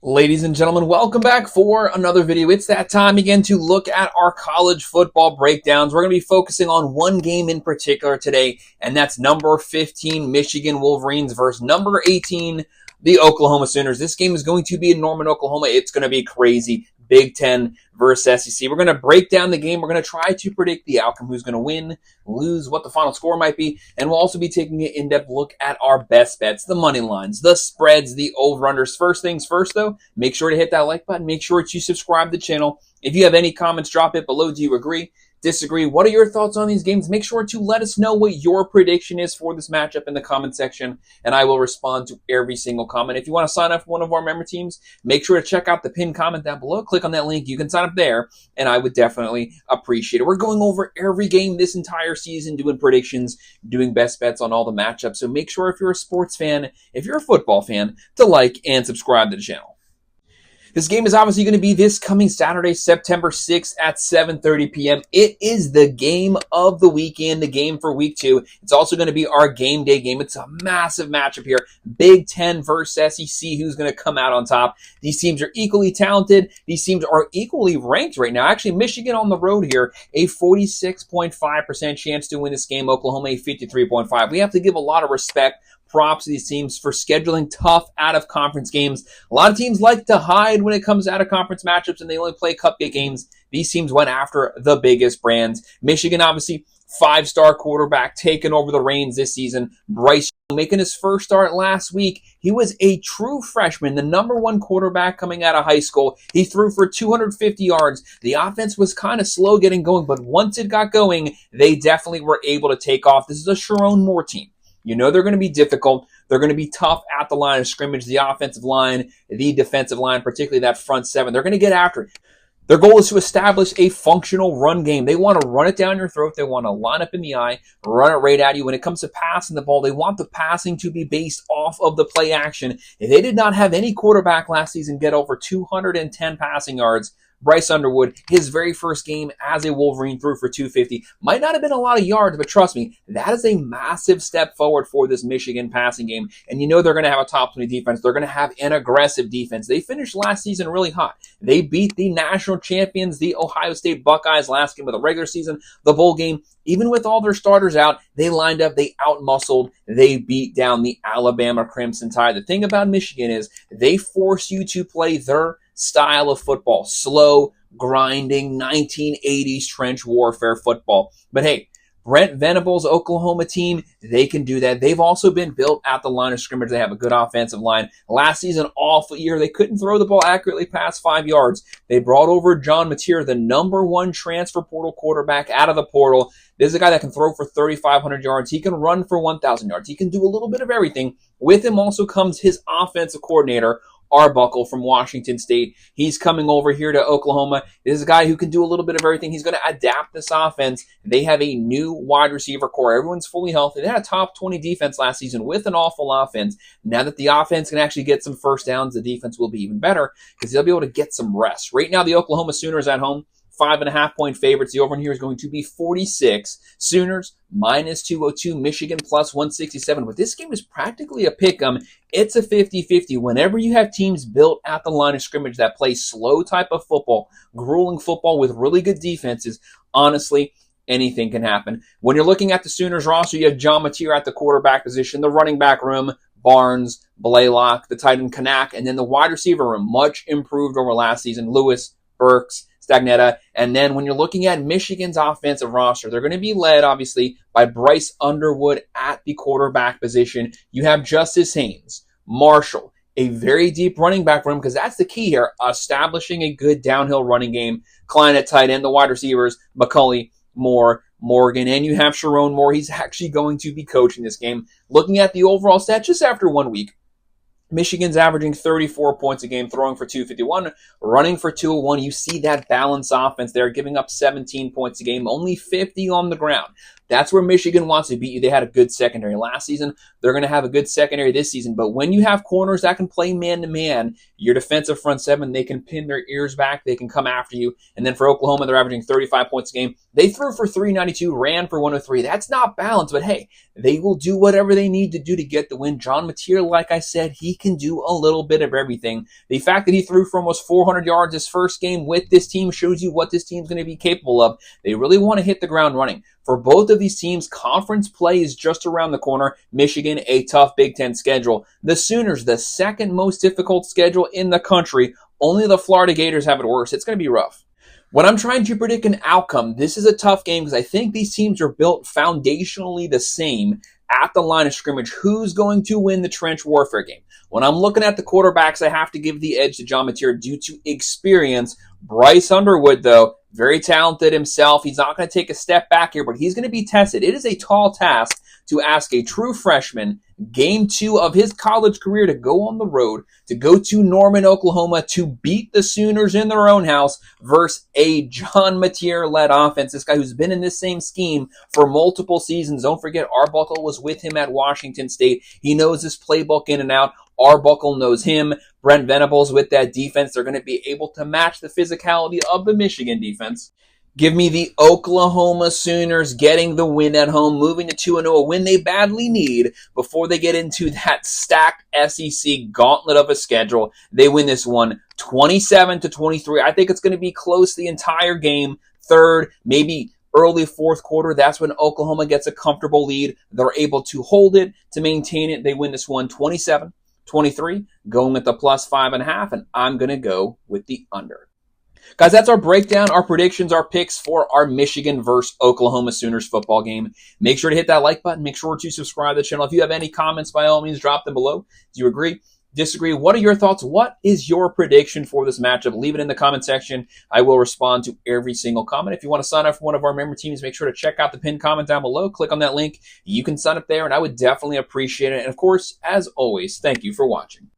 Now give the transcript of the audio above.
Ladies and gentlemen, welcome back for another video. It's that time again to look at our college football breakdowns. We're going to be focusing on one game in particular today, and that's number 15, Michigan Wolverines versus number 18, the Oklahoma Sooners. This game is going to be in Norman, Oklahoma. It's going to be crazy. Big Ten versus SEC. We're going to break down the game. We're going to try to predict the outcome, who's going to win, lose, what the final score might be, and we'll also be taking an in-depth look at our best bets, the money lines, the spreads, the over-unders. First things first, though, make sure to hit that like button. Make sure to subscribe to the channel. If you have any comments, drop it below. Do you agree? Disagree? What are your thoughts on these games? Make sure to let us know what your prediction is for this matchup in the comment section, and I will respond to every single comment. If you want to sign up for one of our member teams, make sure to check out the pinned comment down below. Click on that link. You can sign up there, and I would definitely appreciate it. We're going over every game this entire season, doing predictions, doing best bets on all the matchups. So make sure if you're a sports fan, if you're a football fan, to like and subscribe to the channel. This game is obviously going to be this coming Saturday, September 6th at 7:30 p.m. It is the game of the weekend, the game for week 2. It's also going to be our game day game. It's a massive matchup here. Big Ten versus SEC. Who's going to come out on top? These teams are equally talented. These teams are equally ranked right now. Actually, Michigan on the road here, a 46.5% chance to win this game. Oklahoma, a 53.5%. We have to give a lot of respect, props to these teams for scheduling tough out-of-conference games. A lot of teams like to hide when it comes to out-of-conference matchups, and they only play cupcake games. These teams went after the biggest brands. Michigan, obviously, 5-star quarterback taking over the reins this season. Bryce making his first start last week. He was a true freshman, the number 1 quarterback coming out of high school. He threw for 250 yards. The offense was kind of slow getting going, but once it got going, they definitely were able to take off. This is a Sharon Moore team. You know they're going to be difficult. They're going to be tough at the line of scrimmage, the offensive line, the defensive line, particularly that front seven. They're going to get after it. Their goal is to establish a functional run game. They want to run it down your throat. They want to line up in the eye, run it right at you. When it comes to passing the ball, they want the passing to be based off of the play action. If they did not have any quarterback last season get over 210 passing yards, Bryce Underwood, his very first game as a Wolverine, threw for 250. Might not have been a lot of yards, but trust me, that is a massive step forward for this Michigan passing game. And you know they're going to have a top 20 defense. They're going to have an aggressive defense. They finished last season really hot. They beat the national champions, the Ohio State Buckeyes, last game of the regular season, the bowl game. Even with all their starters out, they lined up, they out-muscled, they beat down the Alabama Crimson Tide. The thing about Michigan is they force you to play their style of football. Slow, grinding, 1980s trench warfare football. But hey, Brent Venables' Oklahoma team, they can do that. They've also been built at the line of scrimmage. They have a good offensive line. Last season, awful year. They couldn't throw the ball accurately past 5 yards. They brought over John Mateer, the number 1 transfer portal quarterback out of the portal. This is a guy that can throw for 3,500 yards. He can run for 1,000 yards. He can do a little bit of everything. With him also comes his offensive coordinator, Arbuckle from Washington State. He's coming over here to Oklahoma. This is a guy who can do a little bit of everything. He's going to adapt this offense. They have a new wide receiver core. Everyone's fully healthy. They had a top 20 defense last season with an awful offense. Now that the offense can actually get some first downs, the defense will be even better because they'll be able to get some rest. Right now, the Oklahoma Sooners at home, 5.5-point favorites. The over here is going to be 46. Sooners minus 202. Michigan plus 167. But this game is practically a pick-em. It's a 50-50. Whenever you have teams built at the line of scrimmage that play slow type of football, grueling football with really good defenses, honestly, anything can happen. When you're looking at the Sooners roster, you have John Mateer at the quarterback position, the running back room, Barnes, Blaylock, the tight end Kanak, and then the wide receiver room, much improved over last season. Lewis, Burks, Stagnetta. And then when you're looking at Michigan's offensive roster, they're going to be led, obviously, by Bryce Underwood at the quarterback position. You have Justice Haynes, Marshall, a very deep running back room, because that's the key here, establishing a good downhill running game. Klein at tight end, the wide receivers, McCulley, Moore, Morgan, and you have Sharon Moore. He's actually going to be coaching this game. Looking at the overall stats just after 1 week, Michigan's averaging 34 points a game, throwing for 251, running for 201. You see that balanced offense there, giving up 17 points a game, only 50 on the ground. That's where Michigan wants to beat you. They had a good secondary last season. They're going to have a good secondary this season. But when you have corners that can play man-to-man, your defensive front seven, they can pin their ears back. They can come after you. And then for Oklahoma, they're averaging 35 points a game. They threw for 392, ran for 103. That's not balanced, but hey, they will do whatever they need to do to get the win. John Mateer, like I said, he can do a little bit of everything. The fact that he threw for almost 400 yards his first game with this team shows you what this team's going to be capable of. They really want to hit the ground running. For both of these teams, conference play is just around the corner. Michigan, a tough Big Ten schedule. The Sooners, the second most difficult schedule in the country. Only the Florida Gators have it worse. It's going to be rough. When I'm trying to predict an outcome, this is a tough game because I think these teams are built foundationally the same at the line of scrimmage. Who's going to win the trench warfare game? When I'm looking at the quarterbacks, I have to give the edge to John Mateer due to experience. Bryce Underwood, though, very talented himself. He's not going to take a step back here, but he's going to be tested. It is a tall task to ask a true freshman, game 2 of his college career, to go on the road, to go to Norman, Oklahoma, to beat the Sooners in their own house versus a John Mateer-led offense. This guy who's been in this same scheme for multiple seasons. Don't forget, Arbuckle was with him at Washington State. He knows this playbook in and out. Arbuckle knows him. Brent Venables with that defense. They're going to be able to match the physicality of the Michigan defense. Give me the Oklahoma Sooners getting the win at home, moving to 2-0, a win they badly need before they get into that stacked SEC gauntlet of a schedule. They win this one 27-23. I think it's going to be close the entire game. Third, maybe early fourth quarter, that's when Oklahoma gets a comfortable lead. They're able to hold it, to maintain it. They win this one 27-23, going with the plus 5.5, and I'm going to go with the under. Guys, that's our breakdown, our predictions, our picks for our Michigan versus Oklahoma Sooners football game. Make sure to hit that like button. Make sure to subscribe to the channel. If you have any comments, by all means, drop them below. Do you agree? Disagree? What are your thoughts? What is your prediction for this matchup? Leave it in the comment section. I will respond to every single comment. If you want to sign up for one of our member teams, make sure to check out the pinned comment down below. Click on that link. You can sign up there, and I would definitely appreciate it. And, of course, as always, thank you for watching.